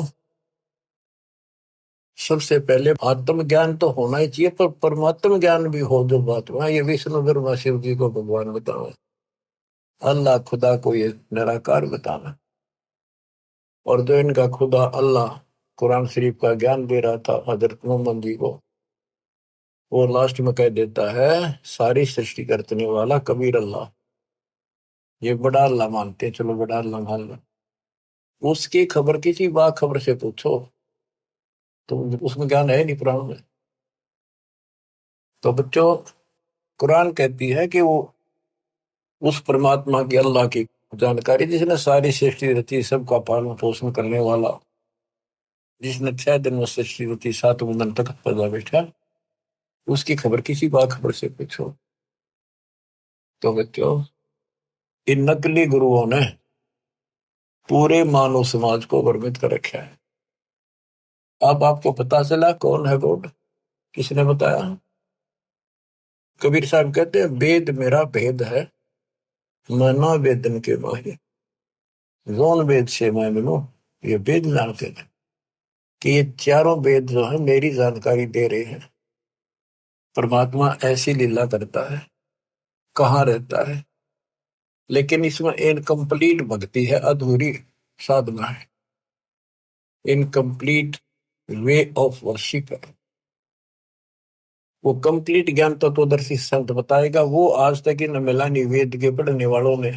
सबसे पहले आत्म ज्ञान तो होना ही चाहिए, पर परमात्म ज्ञान भी हो जो बात में, ये विष्णु ब्रह्मा शिव जी को भगवान बतावे, अल्लाह खुदा को ये निराकार बतावे। और जो इनका खुदा अल्लाह कुरान शरीफ का ज्ञान दे रहा था हजरत मोहम्मद जी को, वो लास्ट में कह देता है, सारी सृष्टि करने वाला कबीर अल्लाह, ये बड़ा अल्लाह मानते हैं, चलो बड़ा अल्लाह मान लो। उसकी खबर किसी बा खबर से पूछो तो उसमें ज्ञान है नहीं कुरान में। तो बच्चों, कुरान कहती है कि वो उस परमात्मा की, अल्लाह की जानकारी, जिसने सारी सृष्टि रची, सबका पालन पोषण करने वाला, जिसने 6 दिन में सृष्टि रची, 7वें दिन तक पैदा बैठा, उसकी खबर किसी बा खबर से पूछो। तो बच्चों, इन नकली गुरुओं ने पूरे मानव समाज को भ्रमित कर रखा है। अब आपको पता चला कौन है गॉड, किसने बताया? कबीर साहब कहते हैं, वेद मेरा भेद है, मैं ना वेदन के माहिर, जोन वेद से मैं मिलूं, ये वेद जानते हैं कि ये चारों वेद जो है मेरी जानकारी दे रहे हैं। परमात्मा ऐसी लीला करता है, कहाँ रहता है, लेकिन इसमें इनकम्प्लीट भक्ति है, अधूरी साधना है, इनकम्प्लीट वे ऑफ वर्शिप है। वो कंप्लीट ज्ञान तत्वदर्शी संत बताएगा, वो आज तक ही न मिला नहीं वेद के पढ़ने वालों ने,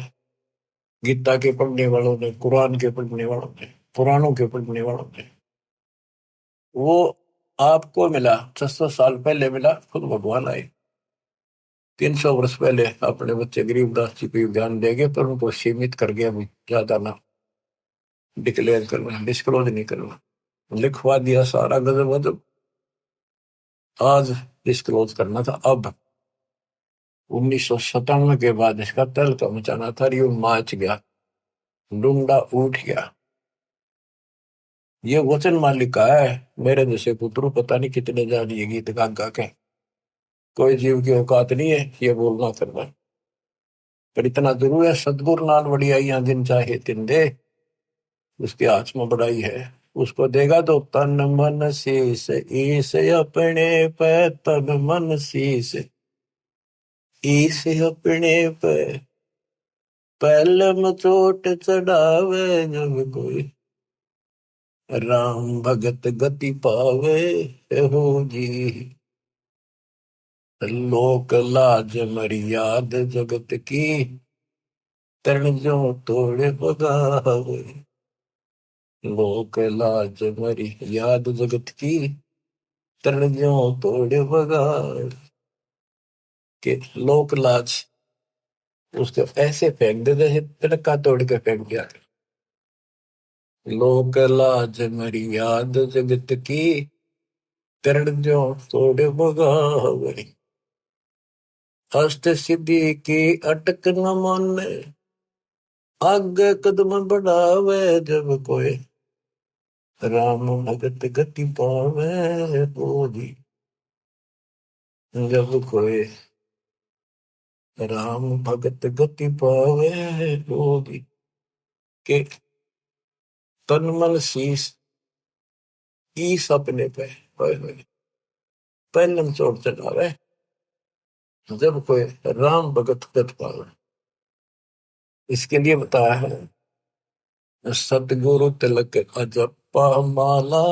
गीता के पढ़ने वालों ने, कुरान के पढ़ने वालों ने, पुराणों के पढ़ने वालों ने। वो आपको मिला 600 साल पहले मिला, खुद भगवान आए। 300 वर्ष पहले अपने बच्चे गरीबदास जी को ज्ञान देंगे, पर उनको सीमित कर गया, ज्यादा ना डिक्लेयर करना, डिस्क्लोज नहीं करना, लिखवा दिया सारा गजब वजब, आज डिस्क्लोज करना था। अब 1997 के बाद इसका तहलका मचाना था, रियो माच गया, डूंडा उठ गया। ये वचन मालिक का है, मेरे जैसे पुत्रु पता नहीं कितने जानिए गीत गा गा के, कोई जीव की औकात नहीं है ये बोलना करना। पर इतना जरूर है, सतगुरु नाल वडियाइयां जिन चाहे तिन दे, उसके हाथ में बड़ाई है। उसको देगा तो तन मन शीस, ईस अपने पे तन मन शीस, ईस अपने पे पहले चोट चढ़ावे जब कोई, राम भगत गति पावे हो जी। लोक लाज मर्याद जगत की, तरण जो तोड़ बगावे। लोक लाज मर्याद जगत की, तरण जो तोड़ बगावे। के लोक लाज उसको ऐसे फेंक दे जैसे तिनका तोड़ के फेंक दिया। लोक लाज मर्याद जगत की, तरण जो तोड़ बगावे। अष्ट सिद्धि की अटक न माने, आगे कदम बढ़ावे जब कोई, राम भगत गति पावे बोधी। जब कोई राम भगत गति पावे बोधी, के तन मन शीस ईस अपने पे पहलम चोट चढ़ावे जब कोई राम भगत गति पावे। इसके लिए बताया है, सतगुरु तिलक अजपा माला,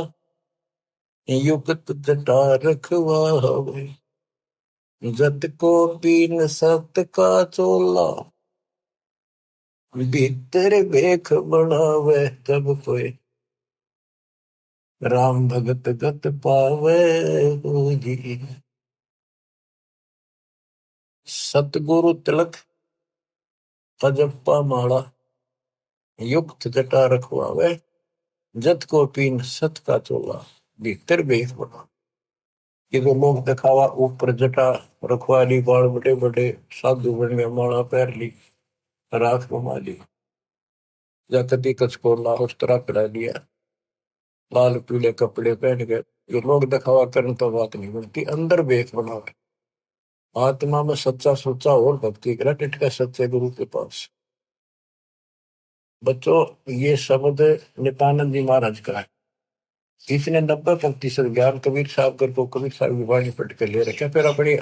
युक्त जटा रखवावे। जत को पीन सत का चोला, भीतर बेख बनावे जब कोई, राम भगत गत पावे हो जी। सतगुरु तिलक अजप्पा माला, युक्त जटा रखवावे। जत को पीन सत का चोला, भीतर बेख बना। ये तो लोग दिखावा, ऊपर जटा रखवा ली, बाल बड़े बड़े साधु बन गए, माला पैर ली, राख घुमा ली, या कदी कचकोला उस तरह करा लिया, लाल पीले कपड़े पहन गए। जो लोग दिखावा करने तो बात नहीं बनती, अंदर बेख बना। आत्मा में सच्चा सोचा और भक्ति करा, टिटका सच्चे गुरु के पास। बच्चों, ये शब्द नित्यानंद जी महाराज का है। इसने 90% ज्ञान कबीर साहब कर को कबीर साहब की वाणी पढ़ के ले रखा, फिर अपनी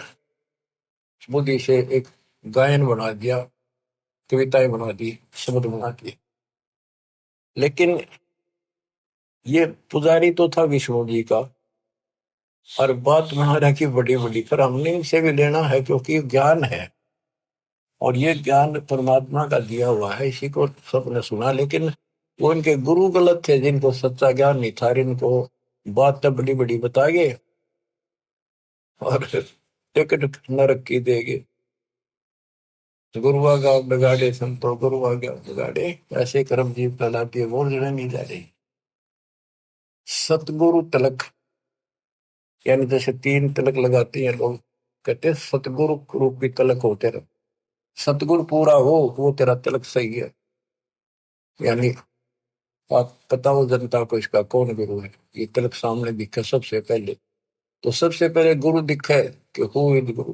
बुद्धि से एक गायन बना दिया, कविताएं बना दी, शब्द बना दिए। लेकिन ये पुजारी तो था विष्णु जी का, और बात महाराज की बड़ी बड़ी, पर हमने इनसे भी लेना है क्योंकि ज्ञान है, और ये ज्ञान परमात्मा का दिया हुआ है, इसी को सबने सुना। लेकिन वो इनके गुरु गलत थे, जिनको सच्चा ज्ञान नहीं था, इनको बात तो बड़ी बड़ी बताइए और टिकट नरक की देंगे। गुरुआ गाँव बिगाड़े संतो, गुरुआ गाँव बिगाड़े, ऐसे कर्म जीव कहलाती है, वो जड़े नहीं जा रही। सतगुरु तिलक, यानी जैसे 3 तिलक लगाते हैं लोग, कहते हैं सतगुरु रूपी तिलक हो तेरा, सतगुरु पूरा हो वो तेरा तिलक सही है। यानी आप बताओ जनता को इसका कौन गुरु है। ये तिलक सामने दिखा सबसे पहले, तो सबसे पहले गुरु दिखा है कि हु इज गुरु,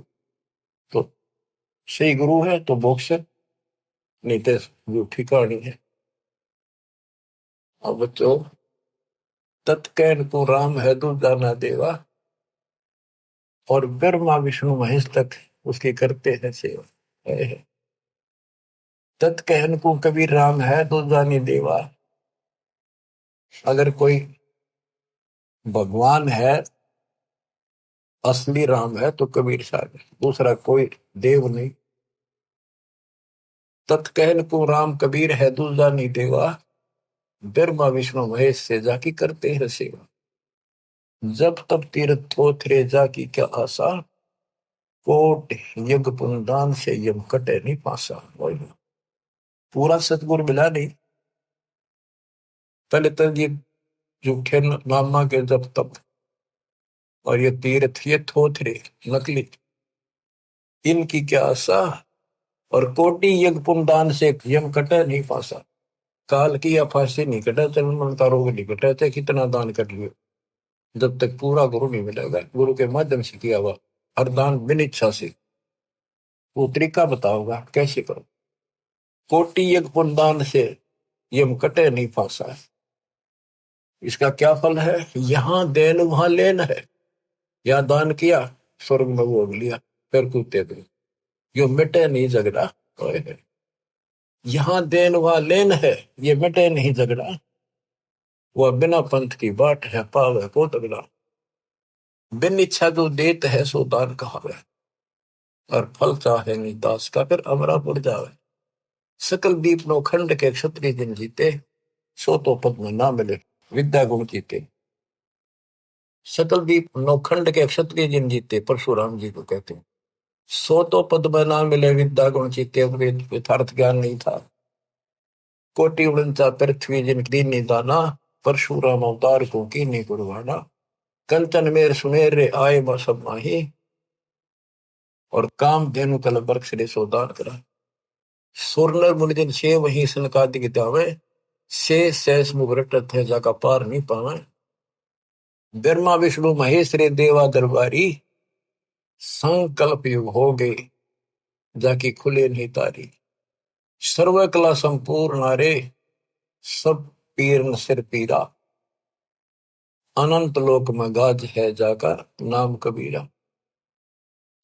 तो सही गुरु है तो मोक्ष है, नहीं तो झूठी कहानी है। अब बच्चों, तत्कैन को राम है दूजा ना देवा, और ब्रह्मा विष्णु महेश तक उसकी करते हैं सेवा। तत्कहन को कबीर राम है दूजा नहीं देवा। अगर कोई भगवान है, असली राम है, तो कबीर साहब है, दूसरा कोई देव नहीं। तत्कहन को राम कबीर है दूजा नहीं देवा, ब्रह्मा विष्णु महेश से जाकी करते हैं सेवा। जब तब तीर्थ थोथरे जाकी क्या आशा, कोट यज्ञ पुनदान से यम कटे नहीं पासा। पूरा सतगुरु मिला नहीं, पहले तो ये झूठे नामा के जब तब, और ये तीर्थ ये थोथरे नकली, इनकी क्या आशा, और कोटि यज्ञ पुनदान से यम कटे नहीं पासा। काल की या फांसी नहीं कटा, जन्म का रोग नहीं कटा, चाहे कितना दान कर लियो, जब तक पूरा गुरु नहीं मिलेगा, गुरु के माध्यम से किया हुआ हर दान बिन इच्छा से। वो तरीका बताओगा कैसे करो। कोटि यज्ञ पुण्यदान से ये कटे नहीं फांसा है। इसका क्या फल है? यहां देन वहां लेन है। या दान किया, स्वर्ग में भोग लिया, फिर कूदते गए, यो मिटे नहीं झगड़ा। यहां देन वहां लेन है, ये मिटे नहीं झगड़ा। वह बिना पंथ की बाट है, पावे को तगड़ा। बिन इच्छा जो देत है सो दान कहावे, और फल चाहे नहीं दास का, फिर अमरा पड़ जावे। सकल दीप नो खंड के क्षत्रिय जिन जीते, सो तो पद में ना मिले विद्या गुण जीते। सकल दीप नौखंड के क्षत्रिय जिन जीते, परशुराम जी को कहते हैं। सो तो पद में ना मिले विद्या गुण जीते, यथार्थ ज्ञान नहीं था। कोटि उड़नचा पृथ्वी जिन दीनी दाना, परशुराम अवतार को कीनी कुर्बाना। कंचन मेर सुमेर रे आए ब सब माही, और काम धेनु कल बरक्ष रे सोदान करा। सुरनर मुनि जिन छे वही सनकादि जावे, से सहस मुख रटत है जाका पार नहीं पावे। ब्रह्मा विष्णु महेश रे देवा दरबारी, संकल्प युग हो गए जाकी खुले नहीं तारी। सर्व कला संपूर्ण नारे, सब पीर न सिर पीरा। अनंत लोक में गाज है जाका नाम कबीरा।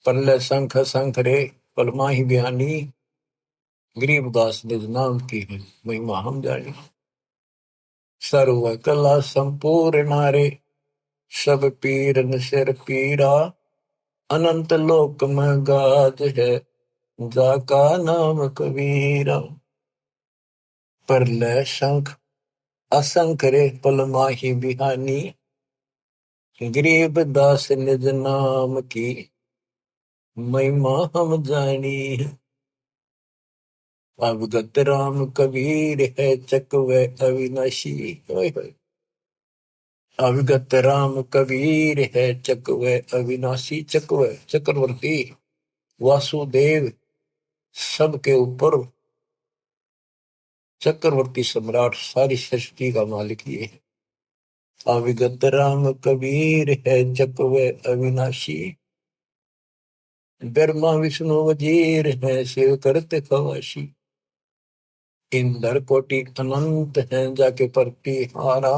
पल्ले शंख शंख रे पलमा ही बयानी, गरीबदास निज नाम की है महिमा हम जानी। सर्व कला संपूर्ण नारे, सब पीर न सिर पीरा। अनंत लोक में गाज है जाका नाम कबीरा। परलय शंख असंख रे पलमा ही बिहानी, गरीब दास निज नाम की महिमा हम जानी। अवगत राम कबीर है चकवे अविनाशी। अवगत राम कबीर है चकवे अविनाशी। चकवे चक्रवर्ती, वासुदेव सबके ऊपर चक्रवर्ती सम्राट, सारी सृष्टि का मालिक ये है। अविगत राम कबीर है चकवे अविनाशी, ब्रह्मा विष्णु वजीर है शिव करते खवाशी। इंद्र कोटि अनंत है जाके परती हारा,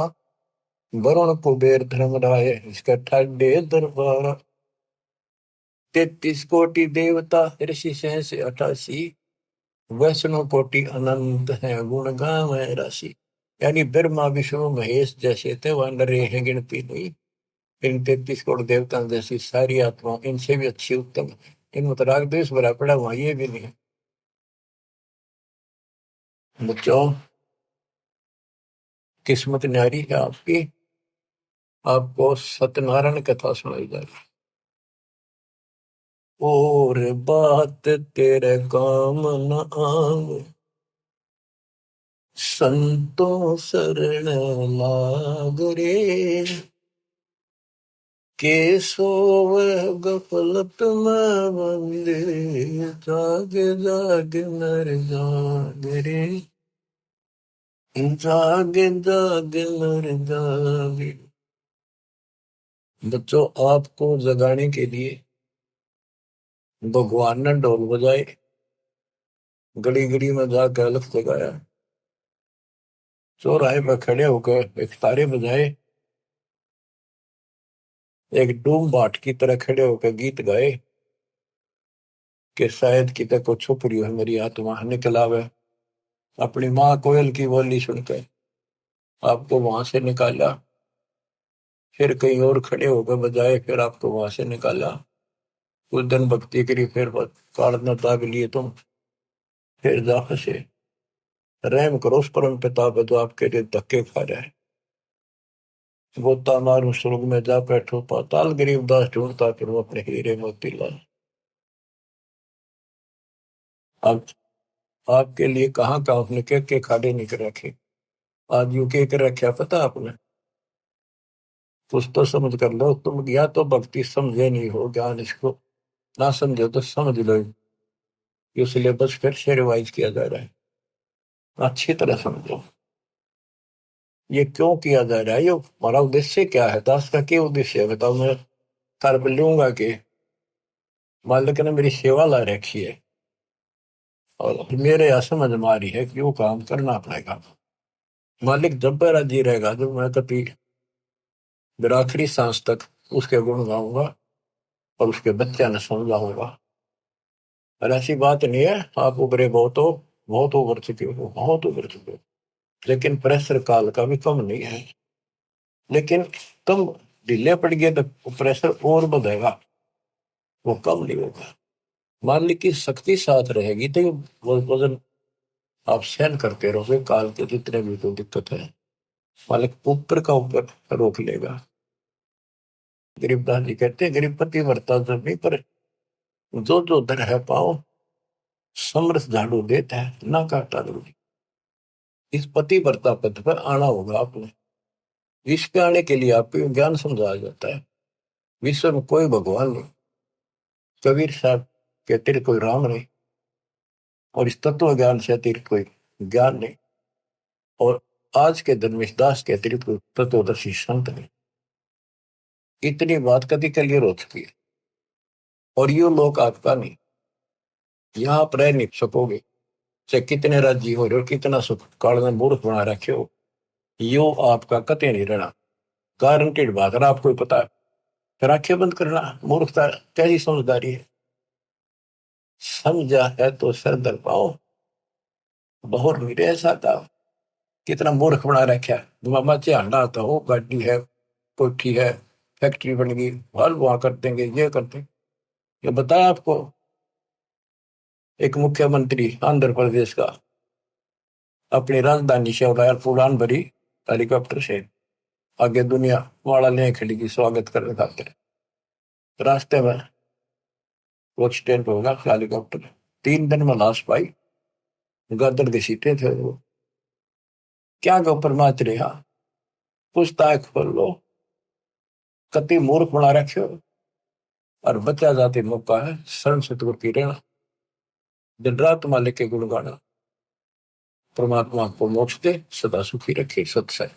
वरुण कुबेर धर्म राय इसका ठाडे दरबारा। 33 कोटि देवता ऋषि सहस 88, वैष्णव कोटि अनंत है गुण गावे राशि। यानी ब्रह्मा विष्णु महेश जैसे थे वह नरे हैं गिनती नहीं। इन 33 करोड़ देवता जैसी सारी आत्मा इनसे भी अच्छी उत्तम है। इनमें तो राग द्वेष भरा पड़ा, वहां ये भी नहीं है। बच्चों, किस्मत न्यारी है आपकी, आपको सत्यनारायण कथा सुनाई जा रही। और बात तेरे काम न आवे, संतों शरण लाग रे। के सोव गफलत में बंदे, जाग जाग नर जाग रे। जाग जाग नर जाग। बच्चों, आपको जगाने के लिए भगवान ने ढोल बजाए, गली गली में जाकर अलख जगाया, चौराहे पर खड़े होकर एक तारे बजाए, एक डूम बाट की तरह खड़े होकर गीत गाए कि शायद कितने को छुप रही है मेरी आत्मा, निकल आवे। अपनी माँ कोयल की बोली सुनकर आपको वहां से निकाला, फिर कहीं और खड़े होकर बजाए, फिर आपको वहां से निकाला। कुछ दिन भक्ति करी, फिर काढ़ना ताब लिए तुम, फिर जा फंसे। रहम करो उस परम पिता पे जो आपके लिए धक्के खा रहा है। गोता मारू स्वर्ग में जा बैठो पाताल, गरीब दास ढूंढता फिर अपने हीरे मोतीलाल। अब आपके लिए कहाँ का आपने के खाड़े नहीं कर रखे। आज यू के कर रखे पता आपने? कुछ तो समझ कर लो तुम, या तो भक्ति समझे नहीं हो, ज्ञान इसको ना समझो तो समझ लो। ये सिलेबस फिर से रिवाइज किया जा रहा है, अच्छी तरह समझो ये क्यों किया जा रहा है, ये हमारा उद्देश्य क्या है, दास का क्या उद्देश्य है बताओ। मैं कर लूंगा कि मालिक ने मेरी सेवा ला रखी है, और मेरे यहाँ समझ में आ रही है कि वो काम करना पड़ेगा। मालिक जब राजी रहेगा, जब मैं कभी मेरा आखिरी सांस तक उसके गुण गाऊंगा और उसके बच्चे ने समझाऊंगा। और ऐसी बात नहीं है आप उभरे बहुत उभर चुके हो, बहुत उभर चुके हो, लेकिन प्रेशर काल का भी कम नहीं है। लेकिन तुम ढीले पड़ गए तो प्रेशर और बढ़ेगा, वो कम नहीं होगा। मान ली कि शक्ति साथ रहेगी तो वो वजन आप सहन करते रहोगे, काल के जितने भी कोई दिक्कत है मालिक ऊपर का ऊपर रोक लेगा। गरीबदास जी कहते हैं गरीबपति वर्ता जमी पर जो जो दर है पाओ, समरस झाड़ू देता है ना काटा दूरी। इस पति वर्ता पद पर आना होगा आपने। विश्व पे आने के लिए आपको ज्ञान समझाया जाता है। विश्व में कोई भगवान नहीं, कबीर साहब के अतिरिक्त कोई राम नहीं, और इस तत्व ज्ञान से अतिरिक्त कोई ज्ञान नहीं, और आज के धर्मेश दास के अतिरिक्त कोई तत्वदर्शी संत नहीं। इतनी बात कभी क्लियर हो चुकी है। और ये लोग आपका नहीं, यहाँ आप रह नहीं सकोगे, चाहे कितने राज्य हो रहे हो, कितना सुख काल में मूर्ख बना रखे हो, यो आपका कते नहीं रहना। गारंटेड बात है, आपको ही पता है। फिर आंखें बंद करना मूर्खता, कैसी समझदारी है। समझा है तो सर दर पाओ, बहुर नहीं रह सकता। कितना मूर्ख बना रखा है। मामा चाहना आता हो, गाड़ी है, कोठी है, फैक्ट्री बन गई, हल वहां कर देंगे, ये कर देंगे। ये बताया आपको एक मुख्यमंत्री आंध्र प्रदेश का अपनी राजधानी से उड़ाया उड़ान भरी हेलीकॉप्टर से, आगे दुनिया वाला ले खड़ी की स्वागत करने खातिर। रास्ते में वो एक्सीडेंट होगा हेलीकॉप्टर, 3 दिन में लाश पाई, गदर की सीटें थे वो। क्या गो परमाच रहा, पूछताछ खोल लो, कति मूर्ख बना रखे हो। और बचा जाते मौका है शरण से दूर की रहना, दिन रात मालिक के गुण गाना। परमात्मा को मोक्ष दे, सदा सुखी रखे, सत्संग।